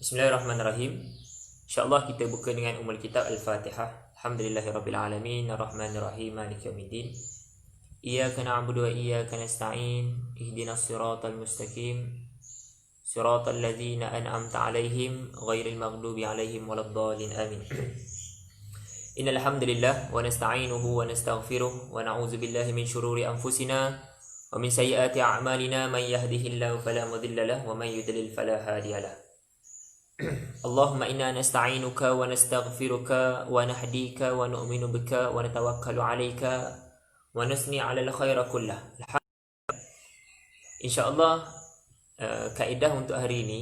Bismillahirrahmanirrahim. InsyaAllah kita buka dengan umul kitab Al-Fatihah. Alhamdulillahirrabbilalamin. Ar-Rahmanirrahim. Maliki yaumiddin. Iyyaka na'budu wa iyyaka nasta'in. Ihdinas siratal mustaqim. Siratal ladzina an'amta 'alaihim ghairil maghdubi 'alaihim waladdallin. Amin. Innal hamdalillah wa nasta'inuhu wa nastaghfiruh wa na'udzu billahi min shururi anfusina wa min sayyiati a'malina man yahdihillahu fala mudilla lahu wa man yudlil fala hadiya lahu. Allahumma inna nasta'inuka wa nastaghfiruka wa nahdika wa nu'minu bika wa natawakkalu 'alaika wa nusni 'alal khaira kullah. InsyaAllah kaedah untuk hari ini,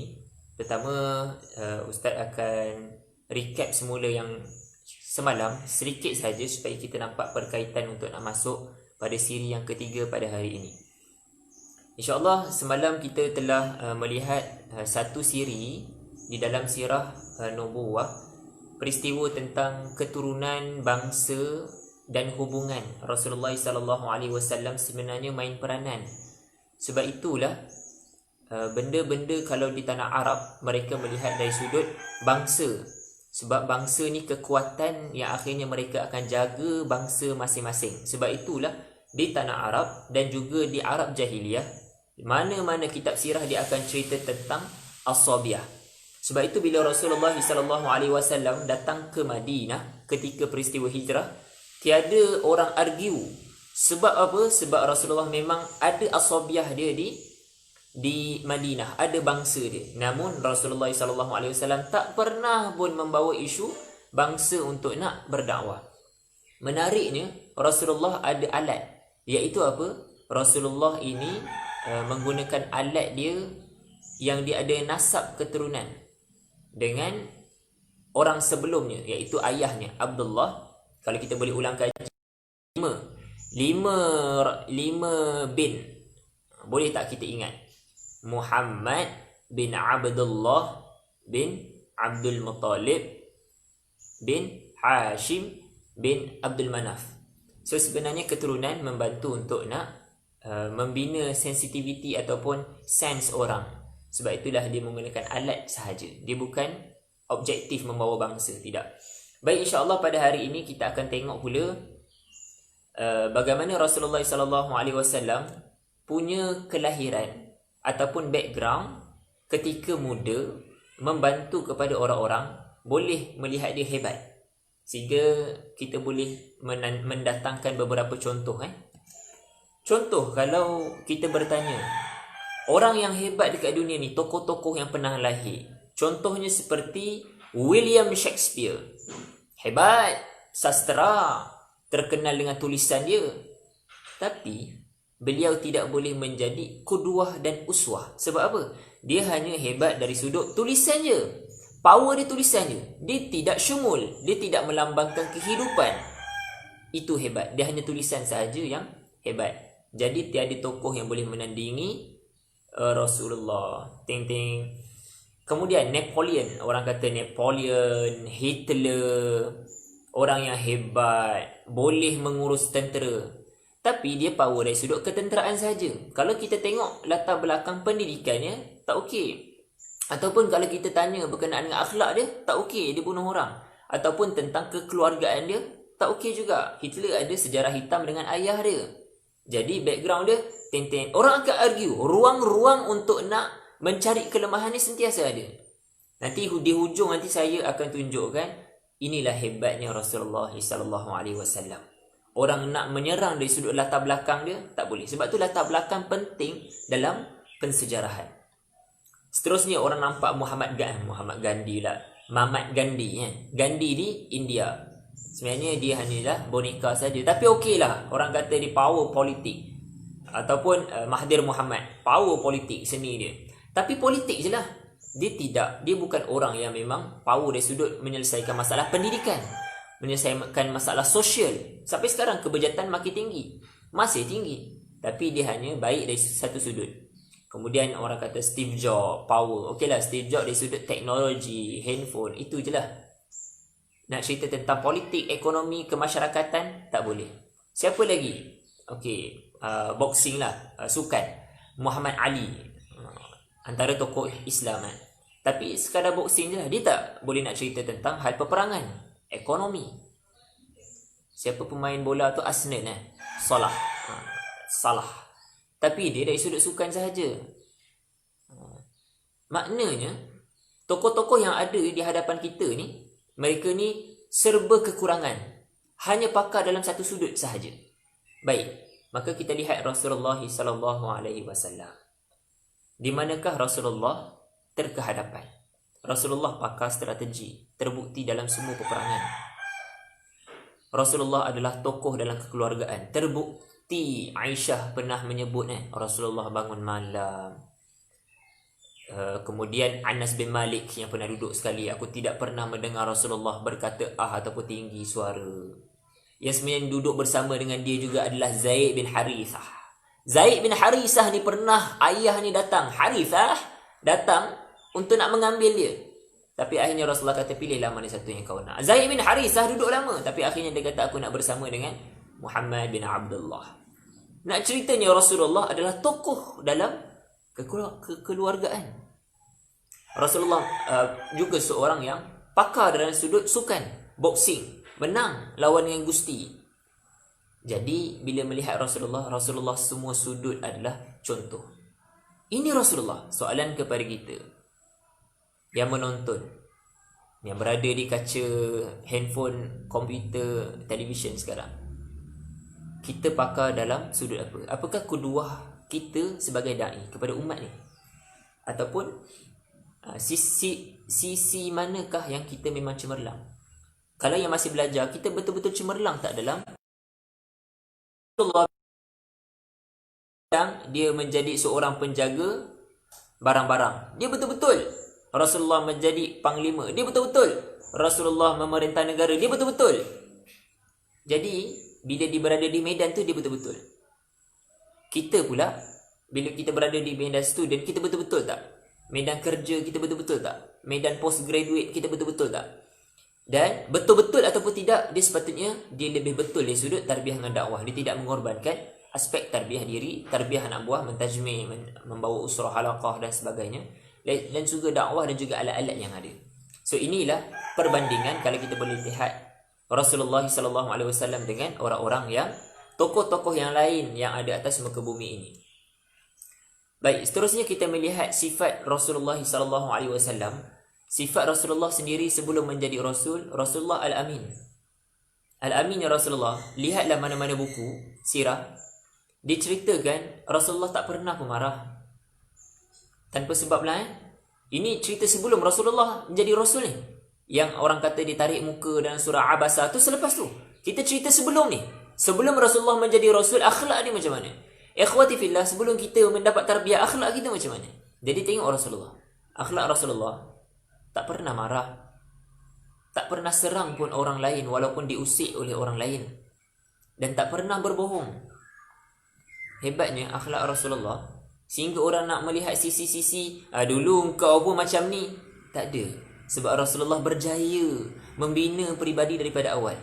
pertama Ustaz akan recap semula yang semalam sedikit saja supaya kita nampak perkaitan untuk nak masuk pada siri yang ketiga pada hari ini. InsyaAllah semalam kita telah melihat satu siri di dalam sirah Nubuwah, peristiwa tentang keturunan bangsa dan hubungan Rasulullah SAW sebenarnya main peranan. Sebab itulah benda-benda kalau di tanah Arab mereka melihat dari sudut bangsa. Sebab bangsa ni kekuatan yang akhirnya mereka akan jaga bangsa masing-masing. Sebab itulah di tanah Arab dan juga di Arab Jahiliyah, mana-mana kitab sirah dia akan cerita tentang As-Sabiyah. Sebab itu bila Rasulullah SAW datang ke Madinah ketika peristiwa hijrah, tiada orang argue. Sebab apa? Sebab Rasulullah memang ada As-Sabiyah dia di Madinah, ada bangsa dia. Namun Rasulullah SAW tak pernah pun membawa isu bangsa untuk nak berdakwah. Menariknya, Rasulullah ada alat, iaitu apa? Rasulullah ini menggunakan alat dia yang dia ada nasab keturunan dengan orang sebelumnya, iaitu ayahnya Abdullah. Kalau kita boleh ulang kaji, lima bin, boleh tak kita ingat? Muhammad bin Abdullah bin Abdul Muttalib bin Hashim bin Abdul Manaf. So sebenarnya keturunan membantu untuk nak membina sensitivity ataupun sense orang. Sebab itulah dia menggunakan alat sahaja. Dia bukan objektif membawa bangsa, tidak. Baik, insya-Allah pada hari ini kita akan tengok pula bagaimana Rasulullah SAW punya kelahiran ataupun background ketika muda, membantu kepada orang-orang boleh melihat dia hebat. Sehingga kita boleh mendatangkan beberapa contoh. Contoh, kalau kita bertanya orang yang hebat dekat dunia ni, tokoh-tokoh yang pernah lahir, contohnya seperti William Shakespeare. Hebat, sastera, terkenal dengan tulisan dia. Tapi beliau tidak boleh menjadi kuduah dan uswah. Sebab apa? Dia hanya hebat dari sudut tulisan je. Power dia tulisan je. Dia tidak syumul, dia tidak melambangkan kehidupan. Itu hebat. Dia hanya tulisan sahaja yang hebat. Jadi tiada tokoh yang boleh menandingi Rasulullah. Ting-ting. Kemudian Napoleon, orang kata Napoleon, Hitler, orang yang hebat, boleh mengurus tentera. Tapi dia power dari sudut ketenteraan saja. Kalau kita tengok latar belakang pendidikannya, tak okey. Ataupun kalau kita tanya berkenaan dengan akhlak dia, tak okey, dia bunuh orang. Ataupun tentang kekeluargaan dia, tak okey juga. Hitler ada sejarah hitam dengan ayah dia. Jadi background dia ten-ten. Orang akan argue, ruang-ruang untuk nak mencari kelemahan ni sentiasa ada. Nanti di hujung nanti saya akan tunjukkan inilah hebatnya Rasulullah SAW. Orang nak menyerang dari sudut latar belakang dia tak boleh. Sebab tu latar belakang penting dalam pensejarahan. Seterusnya orang nampak Muhammad Gandhi lah. Mahatma Gandhi kan. Gandhi di India. Sebenarnya dia hanyalah boneka saja. Tapi okeylah. Orang kata dia power politik. Ataupun Mahathir Muhammad, power politik seni dia. Tapi politik je lah. Dia tidak. Dia bukan orang yang memang power dari sudut menyelesaikan masalah pendidikan, menyelesaikan masalah sosial. Sampai sekarang kebejatan makin tinggi. Masih tinggi. Tapi dia hanya baik dari satu sudut. Kemudian orang kata Steve Jobs, power. Okeylah, Steve Jobs dari sudut teknologi, handphone, itu je lah. Nak cerita tentang politik, ekonomi, kemasyarakatan, tak boleh. Siapa lagi? Okey, boxing lah, sukan. Muhammad Ali, antara tokoh Islam kan. Tapi sekadar boxing je lah. Dia tak boleh nak cerita tentang hal peperangan, ekonomi. Siapa pemain bola tu? Asnan Salah. Salah. Tapi dia dari sudut sukan sahaja. Maknanya tokoh-tokoh yang ada di hadapan kita ni, mereka ni serba kekurangan, hanya pakar dalam satu sudut sahaja. Baik, maka kita lihat Rasulullah SAW. Di manakah Rasulullah terkehadapan? Rasulullah pakar strategi, terbukti dalam semua peperangan. Rasulullah adalah tokoh dalam kekeluargaan, terbukti Aisyah pernah menyebut Rasulullah bangun malam. Kemudian Anas bin Malik yang pernah duduk sekali, aku tidak pernah mendengar Rasulullah berkata ataupun tinggi suara. Yang sebenarnya duduk bersama dengan dia juga adalah Zaid bin Harithah. Zaid bin Harithah ni pernah ayah ni datang, Harithah datang untuk nak mengambil dia. Tapi akhirnya Rasulullah kata, pilihlah mana satu yang kau nak. Zaid bin Harithah duduk lama, tapi akhirnya dia kata, aku nak bersama dengan Muhammad bin Abdullah. Nak ceritanya Rasulullah adalah tokoh dalam kekeluargaan. Rasulullah juga seorang yang pakar dalam sudut sukan, boxing, menang lawan dengan Gusti. Jadi bila melihat Rasulullah semua sudut adalah contoh. Ini Rasulullah. Soalan kepada kita yang menonton, yang berada di kaca handphone, komputer, televisyen sekarang, kita pakar dalam sudut apa? Apakah kuduah kita sebagai da'i kepada umat ni? Ataupun sisi manakah yang kita memang cemerlang? Kalau yang masih belajar, kita betul-betul cemerlang tak dalam Rasulullah yang dia menjadi seorang penjaga barang-barang, dia betul-betul. Rasulullah menjadi panglima, dia betul-betul. Rasulullah memerintah negara, dia betul-betul. Jadi bila dia berada di medan tu, dia betul-betul. Kita pula, bila kita berada di medan student, kita betul-betul tak? Medan kerja kita betul-betul tak? Medan postgraduate kita betul-betul tak? Dan betul-betul ataupun tidak, dia sepatutnya dia lebih betul dari sudut tarbiyah dan dakwah. Dia tidak mengorbankan aspek tarbiyah diri, tarbiyah anak buah, mentajmih, membawa usrah halaqah dan sebagainya, dan juga dakwah dan juga alat-alat yang ada. So inilah perbandingan kalau kita boleh lihat Rasulullah SAW dengan orang-orang yang tokoh-tokoh yang lain yang ada atas muka bumi ini. Baik, seterusnya kita melihat sifat Rasulullah SAW. Sifat Rasulullah sendiri sebelum menjadi Rasul, Rasulullah Al-Amin. Al-Amin ya Rasulullah. Lihatlah mana-mana buku sirah, diceritakan Rasulullah tak pernah pemarah. Tanpa sebab lah. Ini cerita sebelum Rasulullah menjadi Rasul ni. Yang orang kata ditarik muka dalam surah Abasa tu selepas tu. Kita cerita sebelum ni. Sebelum Rasulullah menjadi Rasul, akhlak dia macam mana? Ikhwati fillah, sebelum kita mendapat tarbiyah, akhlak kita macam mana? Jadi tengok Rasulullah. Akhlak Rasulullah tak pernah marah, tak pernah serang pun orang lain walaupun diusik oleh orang lain, dan tak pernah berbohong. Hebatnya akhlak Rasulullah sehingga orang nak melihat sisi-sisi, dulu kau pun macam ni. Tak ada. Sebab Rasulullah berjaya membina peribadi daripada awal.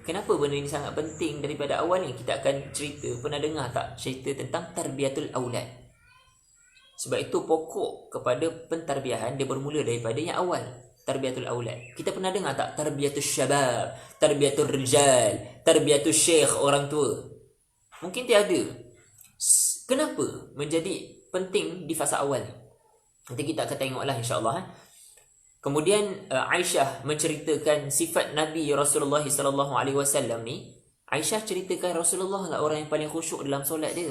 Kenapa benda ini sangat penting daripada awal ni? Kita akan cerita. Pernah dengar tak cerita tentang tarbiyatul aulad? Sebab itu pokok kepada pentarbiyahan dia bermula daripada yang awal. Tarbiyatul aulad. Kita pernah dengar tak? Tarbiyatul syabab, tarbiyatul rijal, tarbiyatul syekh, orang tua. Mungkin tiada. Kenapa menjadi penting di fasa awal? Nanti kita akan tengoklah insya-Allah. Kemudian Aisyah menceritakan sifat Nabi Rasulullah SAW ni. Aisyah ceritakan Rasulullah lah orang yang paling khusyuk dalam solat dia.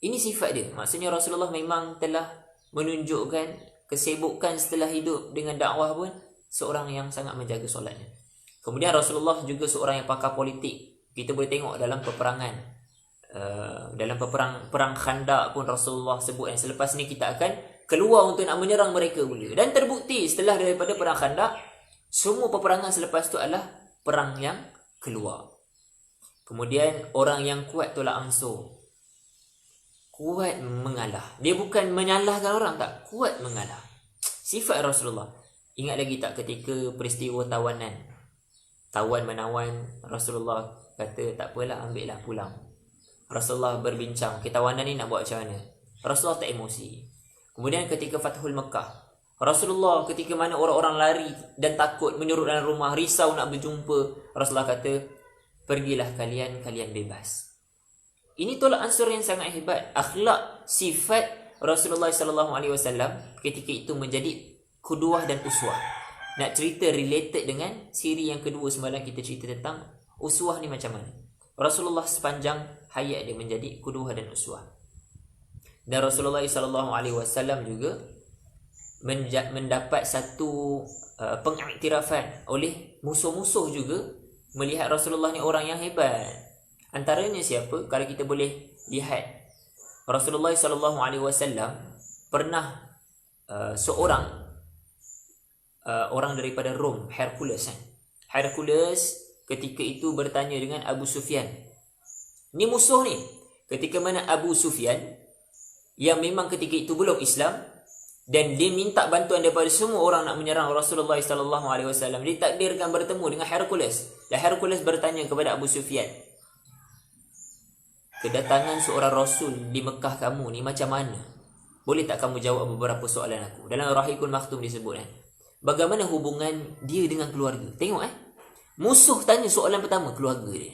Ini sifat dia. Maksudnya Rasulullah memang telah menunjukkan kesibukan setelah hidup dengan dakwah pun seorang yang sangat menjaga solatnya. Kemudian Rasulullah juga seorang yang pakar politik. Kita boleh tengok dalam peperangan. Dalam perang Khandaq pun Rasulullah sebut, selepas ni kita akan keluar untuk nak menyerang mereka pula. Dan terbukti setelah daripada perang Khandaq, semua peperangan selepas tu adalah perang yang keluar. Kemudian orang yang kuat tolak ansur, kuat mengalah. Dia bukan menyalahkan orang, tak, kuat mengalah. Sifat Rasulullah. Ingat lagi tak ketika peristiwa tawanan, tawan menawan, Rasulullah kata tak apalah, ambillah pulang. Rasulullah berbincang, ketawanan ni nak buat macam mana? Rasulullah tak emosi. Kemudian ketika Fathul Mekah, Rasulullah ketika mana orang-orang lari dan takut menyurut dalam rumah, risau nak berjumpa, Rasulullah kata, pergilah kalian bebas. Ini tolak ansur yang sangat hebat. Akhlak, sifat Rasulullah SAW ketika itu menjadi kuduah dan uswah. Nak cerita related dengan siri yang kedua semalam kita cerita tentang uswah ni macam mana. Rasulullah sepanjang hayat dia menjadi kuduah dan uswah. Dan Rasulullah SAW juga mendapat satu pengiktirafan oleh musuh-musuh juga, melihat Rasulullah ni orang yang hebat. Antaranya siapa? Kalau kita boleh lihat, Rasulullah SAW pernah seorang orang daripada Rom, Hercules. Hercules ketika itu bertanya dengan Abu Sufyan. Ni musuh ni. Ketika mana Abu Sufyan yang memang ketika itu belum Islam, dan dia minta bantuan daripada semua orang nak menyerang Rasulullah SAW, ditakdirkan bertemu dengan Hercules. Dan Hercules bertanya kepada Abu Sufyan, kedatangan seorang Rasul di Mekah kamu ni macam mana? Boleh tak kamu jawab beberapa soalan aku? Dalam Rahikul Maktum disebut bagaimana hubungan dia dengan keluarga. Tengok musuh tanya soalan pertama, keluarga dia.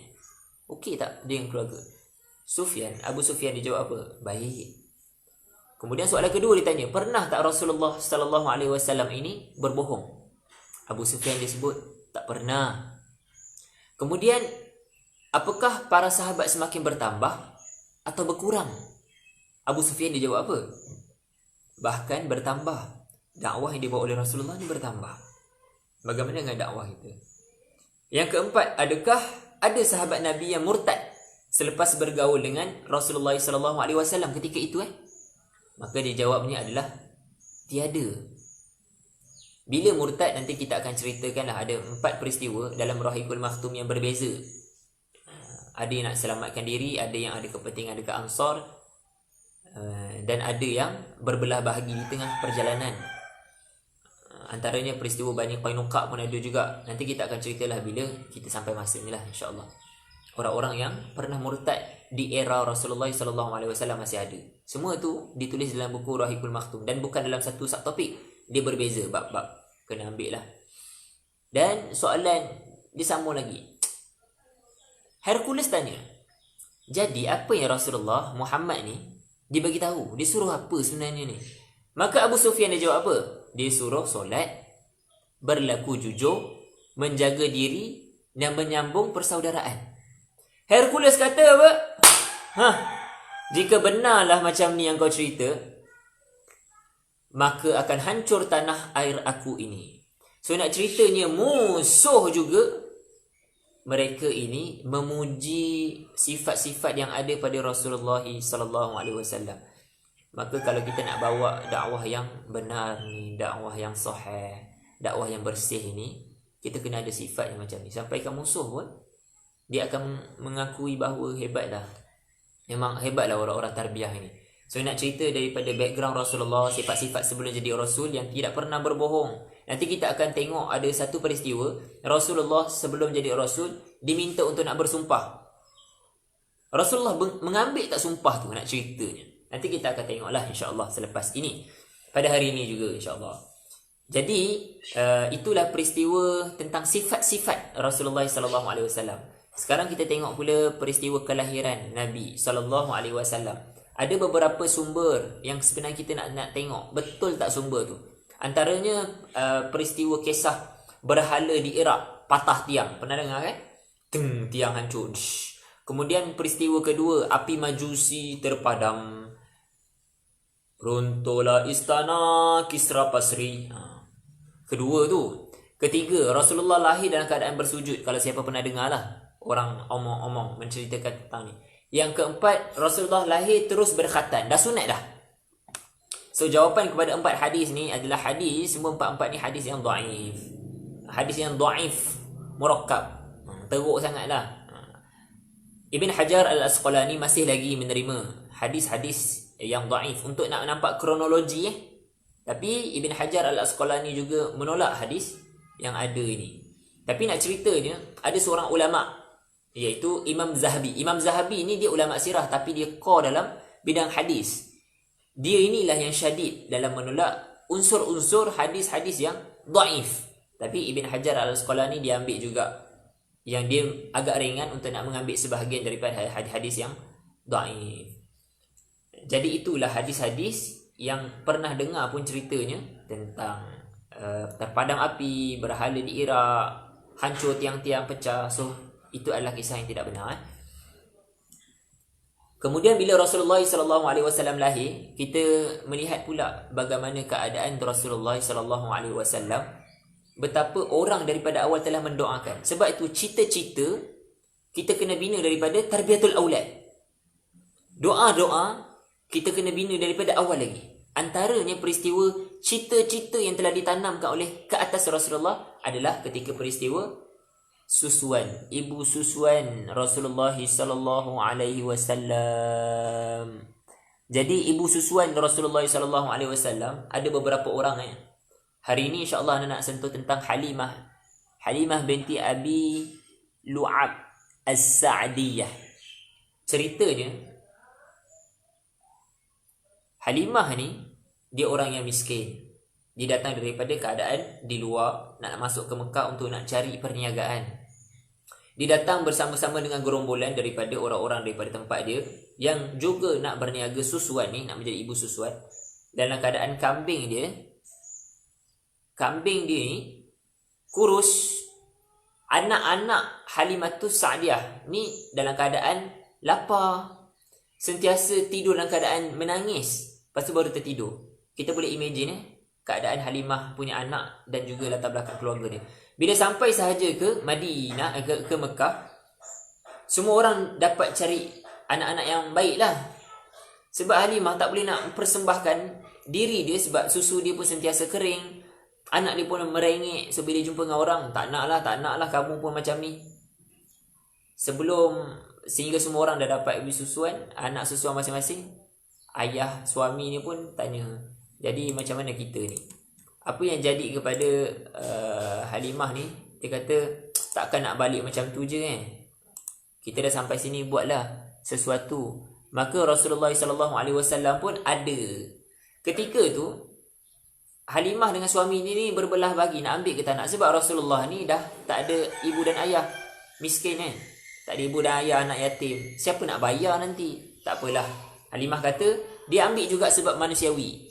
Okey tak dia dengan keluarga? Abu Sufyan dia jawab apa? Baik. Kemudian soalan kedua ditanya, pernah tak Rasulullah SAW ini berbohong? Abu Sufyan dia sebut, tak pernah. Kemudian, apakah para sahabat semakin bertambah atau berkurang? Abu Sufyan dia jawab apa? Bahkan bertambah. Dakwah yang dibawa oleh Rasulullah ni bertambah. Bagaimana dengan dakwah itu? Yang keempat, adakah ada sahabat Nabi yang murtad selepas bergaul dengan Rasulullah SAW ketika itu? Maka dia jawabnya adalah tiada. Bila murtad nanti kita akan ceritakanlah, ada 4 peristiwa dalam Rahikul Maktum yang berbeza. Ada yang nak selamatkan diri, ada yang ada kepentingan dekat Ansar, dan ada yang berbelah bahagi di tengah perjalanan. Antaranya peristiwa Bani Qainuqa pun ada juga. Nanti kita akan ceritalah bila kita sampai masa ni lah, insya-Allah. Orang-orang yang pernah murtad di era Rasulullah SAW masih ada. Semua tu ditulis dalam buku Rahikul Maktum, dan bukan dalam satu subtopik. Dia berbeza bab-bab. Kena ambil lah. Dan soalan dia sambung lagi. Hercules tanya, jadi apa yang Rasulullah Muhammad ni dia bagi tahu? Dia suruh apa sebenarnya ni? Maka Abu Sufyan dia jawab apa? Dia suruh solat, berlaku jujur, menjaga diri dan menyambung persaudaraan. Hercules kata apa? Jika benarlah macam ni yang kau cerita, maka akan hancur tanah air aku ini. So nak ceritanya musuh juga, mereka ini memuji sifat-sifat yang ada pada Rasulullah SAW. Maka kalau kita nak bawa dakwah yang benar ni, dakwah yang sahih, dakwah yang bersih ni, kita kena ada sifat yang macam ni. Sampaikan musuh pun, dia akan mengakui bahawa hebatlah. Memang hebatlah orang-orang tarbiyah ini. So nak cerita daripada background Rasulullah, sifat-sifat sebelum jadi Rasul yang tidak pernah berbohong. Nanti kita akan tengok ada satu peristiwa, Rasulullah sebelum jadi Rasul diminta untuk nak bersumpah. Rasulullah mengambil tak sumpah tu, nak ceritanya. Nanti kita akan tengoklah insya-Allah selepas ini. Pada hari ini juga insya-Allah. Jadi itulah peristiwa tentang sifat-sifat Rasulullah SAW. Sekarang kita tengok pula peristiwa kelahiran Nabi SAW. Ada beberapa sumber yang sebenarnya kita nak tengok betul tak sumber tu. Antaranya peristiwa kisah berhala di Iraq, patah tiang. Pernah dengar kan? Tiang hancur. Kemudian peristiwa kedua, api Majusi terpadam. Runtuhlah istana Kisra Pasri. Kedua tu. Ketiga, Rasulullah lahir dalam keadaan bersujud. Kalau siapa pernah dengar lah, orang omong-omong menceritakan tentang ni. Yang keempat, Rasulullah lahir terus berkhatan. Dah sunat dah. So jawapan kepada 4 hadis ni adalah hadis, semua 4 ni hadis yang dhaif. Hadis yang dhaif, murakkab. Teruk sangatlah. Ibn Hajar Al-Asqalani masih lagi menerima hadis-hadis yang dhaif untuk nak nampak kronologi. Tapi Ibn Hajar Al-Asqalani juga menolak hadis yang ada ini. Tapi nak ceritanya, ada seorang ulama, iaitu Imam Zahabi. Imam Zahabi ni dia ulama sirah, tapi dia core dalam bidang hadis. dia inilah yang syadid dalam menolak unsur-unsur hadis-hadis yang dhaif. Tapi Ibn Hajar Al-Asqalani dia ambil juga yang dia agak ringan untuk nak mengambil sebahagian daripada hadis-hadis yang dhaif. Jadi itulah hadis-hadis yang pernah dengar pun ceritanya tentang terpadam api, berhala di Iraq, hancur tiang-tiang pecah. So itu adalah kisah yang tidak benar. Kemudian bila Rasulullah SAW lahir, kita melihat pula bagaimana keadaan Rasulullah SAW, betapa orang daripada awal telah mendoakan. Sebab itu cita-cita kita kena bina daripada tarbiyatul aulad. Doa-doa kita kena bina daripada awal lagi. Antaranya peristiwa cita-cita yang telah ditanamkan oleh ke atas Rasulullah adalah ketika peristiwa susuan, ibu susuan Rasulullah sallallahu alaihi wasallam. Jadi ibu susuan Rasulullah sallallahu alaihi wasallam ada beberapa orang. Hari ini insya-Allah nak sentuh tentang Halimah binti Abi Lu'ab As-Sa'diyah. Ceritanya Halimah ni dia orang yang miskin. Dia datang daripada keadaan di luar, nak masuk ke Mekah untuk nak cari perniagaan. Dia datang bersama-sama dengan gerombolan daripada orang-orang daripada tempat dia yang juga nak berniaga susuan ni, nak menjadi ibu susuan. Dalam keadaan kambing dia ni kurus. Anak-anak Halimatus Sa'diyah ni dalam keadaan lapar, sentiasa tidur dalam keadaan menangis, lepas tu baru tertidur. Kita boleh imagine keadaan Halimah punya anak dan juga latar belakang keluarga dia. Bila sampai sahaja ke Madinah, ke Mekah, semua orang dapat cari anak-anak yang baik lah. Sebab Halimah tak boleh nak persembahkan diri dia sebab susu dia pun sentiasa kering. Anak dia pun merengek. So bila jumpa dengan orang, tak nak lah kamu pun macam ni. Sehingga semua orang dah dapat ibu susuan, anak susuan masing-masing, ayah suami ni pun tanya, jadi macam mana kita ni? Apa yang jadi kepada Halimah ni? Dia kata, takkan nak balik macam tu je kan? Kita dah sampai sini, buatlah sesuatu. Maka Rasulullah SAW pun ada. Ketika tu Halimah dengan suami ni berbelah bagi nak ambil ke tak nak. Sebab Rasulullah ni dah tak ada ibu dan ayah, miskin kan? Tak ada ibu dan ayah, anak yatim. Siapa nak bayar nanti? Tak apalah. Halimah kata dia ambil juga sebab manusiawi.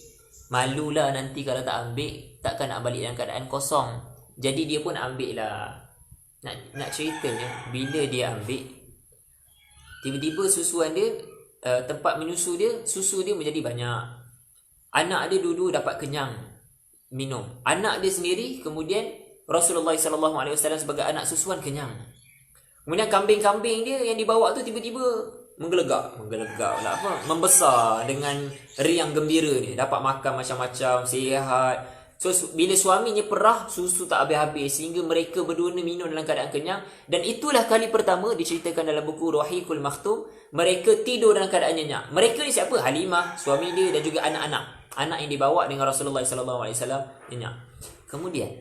Malulah nanti kalau tak ambil, takkan nak balik dalam keadaan kosong. Jadi dia pun ambil lah. Nak ceritanya, bila dia ambil, tiba-tiba susuan dia, tempat menyusu dia, susu dia menjadi banyak. Anak dia dulu dapat kenyang minum. Anak dia sendiri, kemudian Rasulullah SAW sebagai anak susuan kenyang. Kemudian kambing-kambing dia yang dibawa tu tiba-tiba menggelegak lah apa, membesar dengan riang gembira ni, dapat makan macam-macam, sihat. So bila suaminya perah, susu tak habis-habis sehingga mereka berdua ni minum dalam keadaan kenyang. Dan itulah kali pertama diceritakan dalam buku Rahiqul Makhtum, mereka tidur dalam keadaan nyenyak. Mereka ni siapa? Halimah, suami dia dan juga anak yang dibawa dengan Rasulullah SAW nyenyak. Kemudian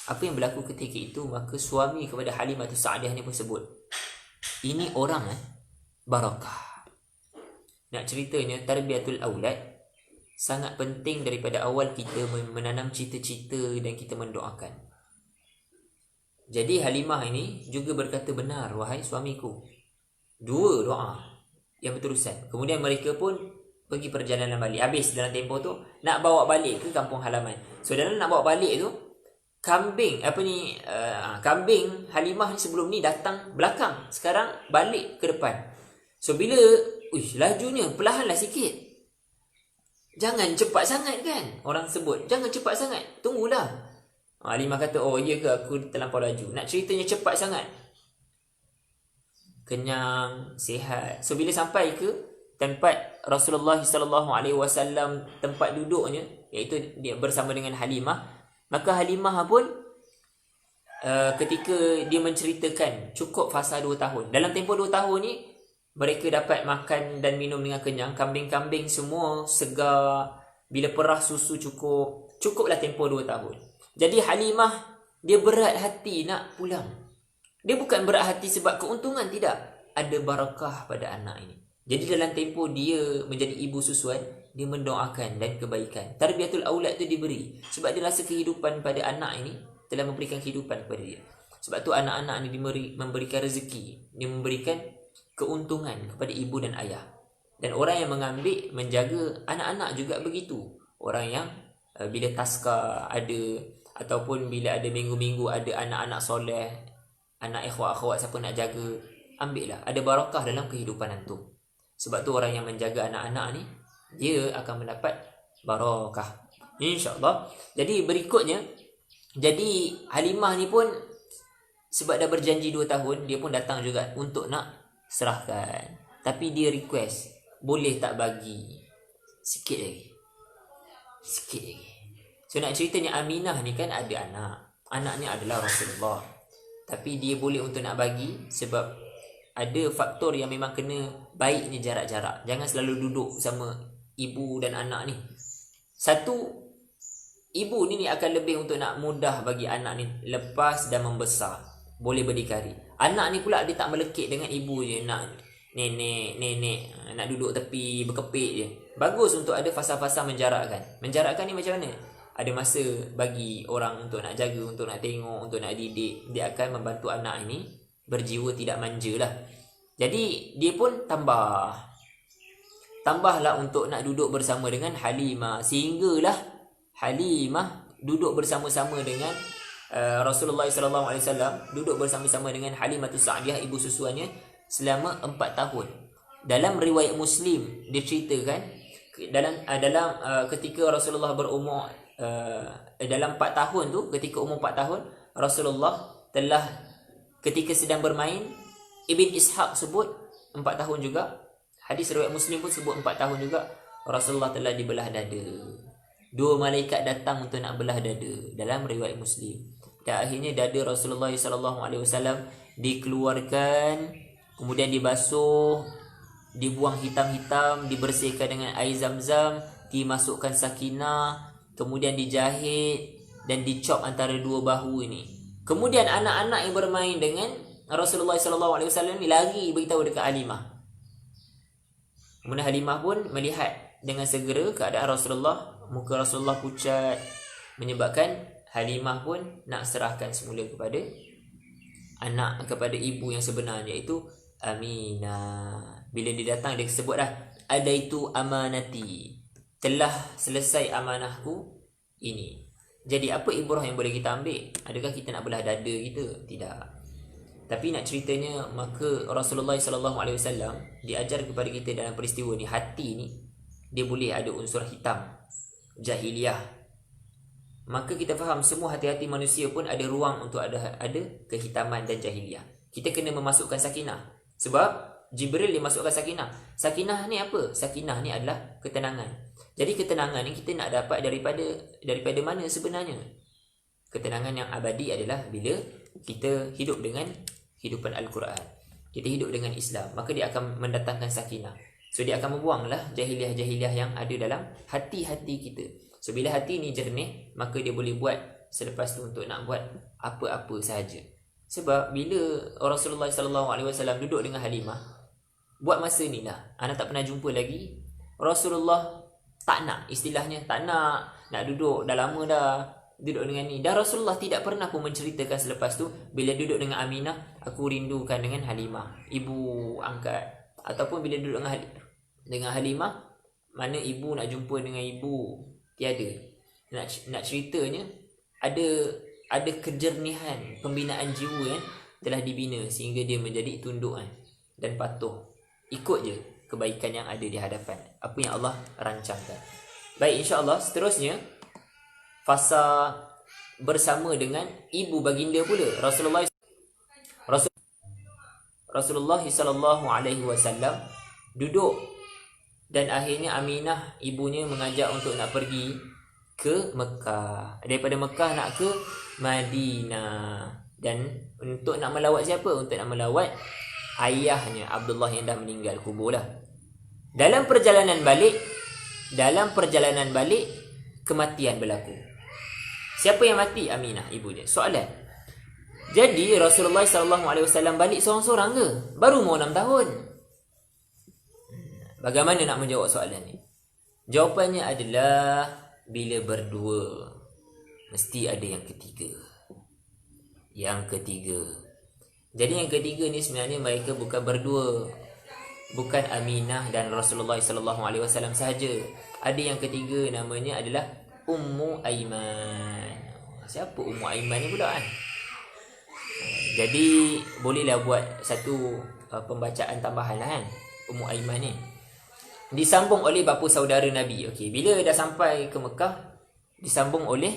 apa yang berlaku ketika itu? Maka suami kepada Halimah Sa'diyah ni pun sebut, ini orang barakah. Nak ceritanya, tarbiyatul aulad sangat penting daripada awal kita menanam cita-cita dan kita mendoakan. Jadi Halimah ini juga berkata, benar wahai suamiku. Dua doa yang berterusan. Kemudian mereka pun pergi perjalanan balik. Habis dalam tempoh tu nak bawa balik ke kampung halaman. So dalam nak bawa balik tu, kambing Halimah ni sebelum ni datang belakang, sekarang balik ke depan. So bila lajunya perlahanlah sikit. Jangan cepat sangat kan. Orang sebut jangan cepat sangat, tunggulah. Halimah kata, oh iya ke aku terlampau laju. Nak ceritanya cepat sangat. Kenyang, sihat. So bila sampai ke tempat Rasulullah SAW tempat duduknya, iaitu dia bersama dengan Halimah, maka Halimah pun ketika dia menceritakan cukup fasa 2 tahun. Dalam tempoh 2 tahun ni mereka dapat makan dan minum dengan kenyang. Kambing-kambing semua segar. Bila perah susu cukuplah tempoh 2 tahun. Jadi Halimah dia berat hati nak pulang. Dia bukan berat hati sebab keuntungan, tidak. Ada barakah pada anak ini. Jadi dalam tempoh dia menjadi ibu susuan, dia mendoakan dan kebaikan. Tarbiyatul aulad tu diberi sebab dia rasa kehidupan pada anak ini telah memberikan kehidupan kepada dia. Sebab tu anak-anak ni memberikan rezeki, dia memberikan keuntungan kepada ibu dan ayah. Dan orang yang mengambil, menjaga anak-anak juga begitu. Orang yang bila taska ada, ataupun bila ada minggu-minggu ada anak-anak soleh, anak ikhwat-akhwat siapa nak jaga, ambil lah. Ada barakah dalam kehidupan antum. Sebab tu orang yang menjaga anak-anak ni, dia akan mendapat barakah, InsyaAllah. Jadi berikutnya, jadi Halimah ni pun sebab dah berjanji 2 tahun, dia pun datang juga untuk nak serahkan. Tapi dia request, boleh tak bagi sikit lagi. Sikit lagi. So nak ceritanya Aminah ni kan ada anak. Anaknya adalah Rasulullah. Tapi dia boleh untuk nak bagi sebab ada faktor yang memang kena baiknya jarak-jarak. Jangan selalu duduk sama ibu dan anak ni. Satu, ibu ni akan lebih untuk nak mudah bagi anak ni lepas dan membesar. Boleh berdikari. Anak ni pula dia tak melekit dengan ibu je. Nak nenek, nak duduk tepi, berkepit je. Bagus untuk ada fasa-fasa menjarakkan. Menjarakkan ni macam mana? Ada masa bagi orang untuk nak jaga, untuk nak tengok, untuk nak didik. Dia akan membantu anak ini berjiwa tidak manja lah. Jadi dia pun tambahlah untuk nak duduk bersama dengan Halimah. Sehinggalah Halimah duduk bersama-sama dengan Rasulullah SAW, duduk bersama-sama dengan Halimatus Sa'diyah, ibu susuannya, selama 4 tahun. Dalam riwayat Muslim diceritakan dalam ketika Rasulullah berumur dalam 4 tahun tu, ketika umur 4 tahun, Rasulullah telah, ketika sedang bermain, Ibn Ishaq sebut 4 tahun juga. Hadis riwayat Muslim pun sebut 4 tahun juga. Rasulullah telah dibelah dada. 2 malaikat datang untuk nak belah dada dalam riwayat Muslim. Dan akhirnya dada Rasulullah SAW dikeluarkan, kemudian dibasuh, dibuang hitam-hitam, dibersihkan dengan air zam-zam, dimasukkan sakinah, kemudian dijahit dan dicop antara 2 bahu ini. Kemudian anak-anak yang bermain dengan Rasulullah SAW ni lari beritahu dekat Halimah. Kemudian Halimah pun melihat dengan segera keadaan Rasulullah. Muka Rasulullah pucat, menyebabkan Halimah pun nak serahkan semula kepada anak, kepada ibu yang sebenarnya, iaitu Aminah. Bila dia datang, dia sebut dah, ada itu amanati, telah selesai amanahku ini. Jadi apa ibrah yang boleh kita ambil? Adakah kita nak belah dada kita? Tidak. Tapi nak ceritanya, maka Rasulullah SAW diajar kepada kita dalam peristiwa ni, hati ni dia boleh ada unsur hitam, jahiliah. Maka kita faham semua hati-hati manusia pun ada ruang untuk ada kehitaman dan jahiliah. Kita kena memasukkan sakinah. Sebab Jibril dia masukkan sakinah. Sakinah ni apa? Sakinah ni adalah ketenangan. Jadi ketenangan ni kita nak dapat daripada mana sebenarnya? Ketenangan yang abadi adalah bila kita hidup dengan hidupan Al-Quran. Kita hidup dengan Islam. Maka dia akan mendatangkan sakinah. So dia akan membuanglah jahiliah-jahiliah yang ada dalam hati-hati kita. So bila hati ni jernih, maka dia boleh buat selepas tu untuk nak buat apa-apa sahaja. Sebab bila Rasulullah SAW duduk dengan Halimah, buat masa ni lah, anak tak pernah jumpa lagi, Rasulullah tak nak, istilahnya tak nak duduk, dah lama dah duduk dengan ni. Dan Rasulullah tidak pernah pun menceritakan selepas tu, bila duduk dengan Aminah, aku rindukan dengan Halimah, ibu angkat. Ataupun bila duduk dengan Halimah, mana ibu nak jumpa dengan ibu, tiada. Nak ceritanya, ada kejernihan pembinaan jiwa yang telah dibina sehingga dia menjadi tunduk dan patuh. Ikut je kebaikan yang ada di hadapan, apa yang Allah rancangkan. Baik, insya-Allah seterusnya fasa bersama dengan ibu baginda pula Rasulullah SAW duduk, dan akhirnya Aminah ibunya mengajak untuk nak pergi ke Mekah. Daripada Mekah nak ke Madinah. Dan untuk nak melawat siapa? Untuk nak melawat ayahnya Abdullah yang dah meninggal, kuburlah. Dalam perjalanan balik kematian berlaku. Siapa yang mati? Aminah, ibunya. Soalan. Jadi Rasulullah SAW balik seorang-seorang ke? Baru umur 6 tahun. Bagaimana nak menjawab soalan ni? Jawapannya adalah bila berdua mesti ada yang ketiga. Jadi yang ketiga ni sebenarnya mereka bukan berdua. Bukan Aminah dan Rasulullah sallallahu alaihi wasallam sahaja. Ada yang ketiga, namanya adalah Ummu Aiman. Siapa Ummu Aiman ni pula kan? Jadi bolehlah buat satu pembacaan tambahan lah kan. Ummu Aiman ni disambung oleh bapa saudara Nabi. Okey, bila dah sampai ke Mekah, disambung oleh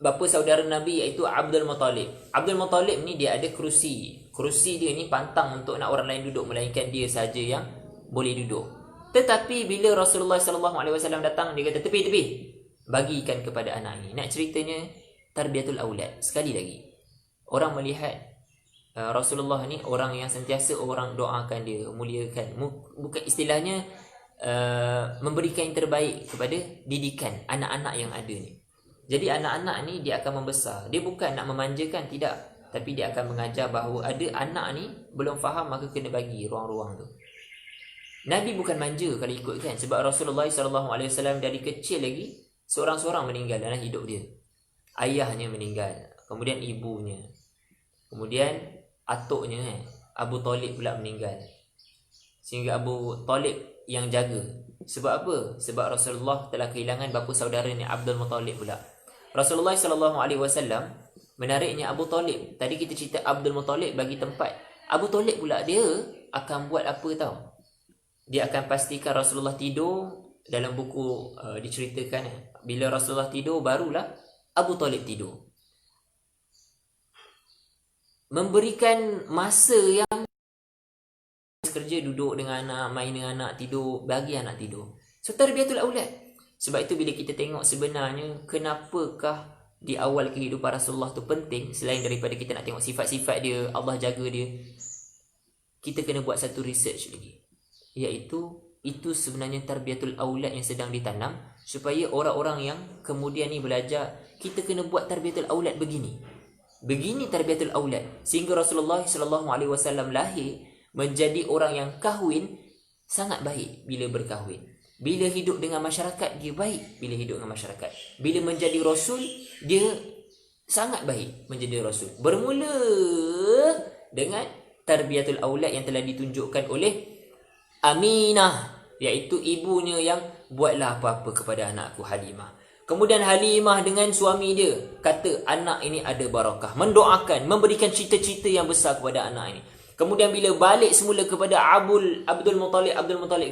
bapa saudara Nabi iaitu Abdul Muttalib. Abdul Muttalib ni dia ada kerusi. Kerusi dia ni pantang untuk nak orang lain duduk, melainkan dia saja yang boleh duduk. Tetapi bila Rasulullah sallallahu alaihi wasallam datang, dia kata tepi, bagikan kepada anak ni. Nak ceritanya tarbiyatul aulad. Sekali lagi, orang melihat Rasulullah ni orang yang sentiasa orang doakan dia, muliakan. Bukan istilahnya memberikan yang terbaik kepada didikan anak-anak yang ada ni. Jadi anak-anak ni dia akan membesar. Dia bukan nak memanjakan, tidak. Tapi dia akan mengajar bahawa ada anak ni belum faham, maka kena bagi ruang-ruang tu. Nabi bukan manja kalau ikutkan. Sebab Rasulullah SAW dari kecil lagi seorang-seorang meninggal dalam hidup dia. Ayahnya meninggal, kemudian ibunya, kemudian atuknya Abu Talib pula meninggal. Sehingga Abu Talib yang jaga. Sebab apa? Sebab Rasulullah telah kehilangan bapa saudaranya Abdul Muttalib pula. Rasulullah SAW menariknya Abu Talib. Tadi kita cerita Abdul Muttalib bagi tempat. Abu Talib pula dia akan buat apa tahu? Dia akan pastikan Rasulullah tidur. Dalam buku diceritakan bila Rasulullah tidur, barulah Abu Talib tidur. Memberikan masa yang kerja, duduk dengan anak, main dengan anak, tidur, bagi anak tidur. So tarbiyatul aulad. Sebab itu bila kita tengok sebenarnya kenapakah di awal kehidupan Rasulullah tu penting, selain daripada kita nak tengok sifat-sifat dia, Allah jaga dia, kita kena buat satu research lagi, iaitu itu sebenarnya tarbiyatul aulad yang sedang ditanam, supaya orang-orang yang kemudian ni belajar, kita kena buat tarbiyatul aulad begini tarbiyatul aulad, sehingga Rasulullah SAW lahir menjadi orang yang kahwin sangat baik bila berkahwin. Bila hidup dengan masyarakat, dia baik bila hidup dengan masyarakat. Bila menjadi Rasul, dia sangat baik menjadi Rasul. Bermula dengan tarbiyatul aulad yang telah ditunjukkan oleh Aminah, iaitu ibunya yang buatlah apa-apa kepada anakku Halimah. Kemudian Halimah dengan suami dia kata anak ini ada barakah, mendoakan, memberikan cita-cita yang besar kepada anak ini. Kemudian bila balik semula kepada Abdul Muttalib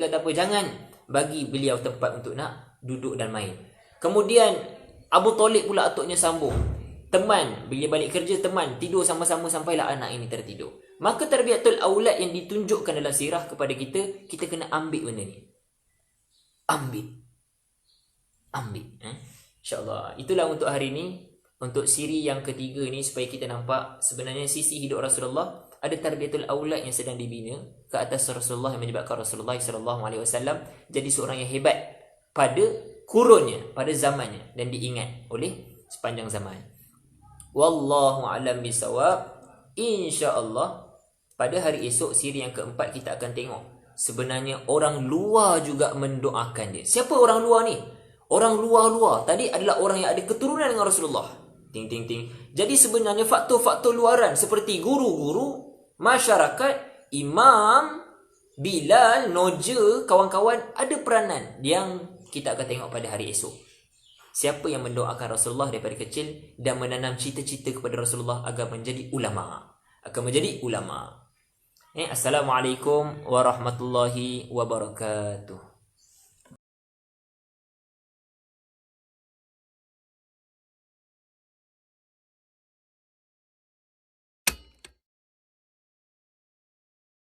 kata apa? Jangan bagi beliau tempat untuk nak duduk dan main. Kemudian Abu Talib pula atuknya sambung. Teman, bila balik kerja teman, tidur sama-sama sampailah anak ini tertidur. Maka tarbiyatul aulad yang ditunjukkan dalam sirah kepada kita, kita kena ambil benda ni. Ambil. InsyaAllah. Itulah untuk hari ini. Untuk siri yang ketiga ni, supaya kita nampak sebenarnya sisi hidup Rasulullah, ada tarbiyatul aulad yang sedang dibina ke atas Rasulullah, yang menyebabkan Rasulullah SAW jadi seorang yang hebat pada kurunnya, pada zamannya, dan diingat oleh sepanjang zaman. Wallahu a'lam bisawab. InsyaAllah pada hari esok siri yang keempat kita akan tengok sebenarnya orang luar juga mendoakan dia. Siapa orang luar ni? Orang luar tadi adalah orang yang ada keturunan dengan Rasulullah. Jadi sebenarnya faktor-faktor luaran seperti guru-guru, masyarakat, imam, Bilal, Noja, kawan-kawan ada peranan yang kita akan tengok pada hari esok. Siapa yang mendoakan Rasulullah daripada kecil dan menanam cita-cita kepada Rasulullah agar menjadi ulama. Assalamualaikum warahmatullahi wabarakatuh.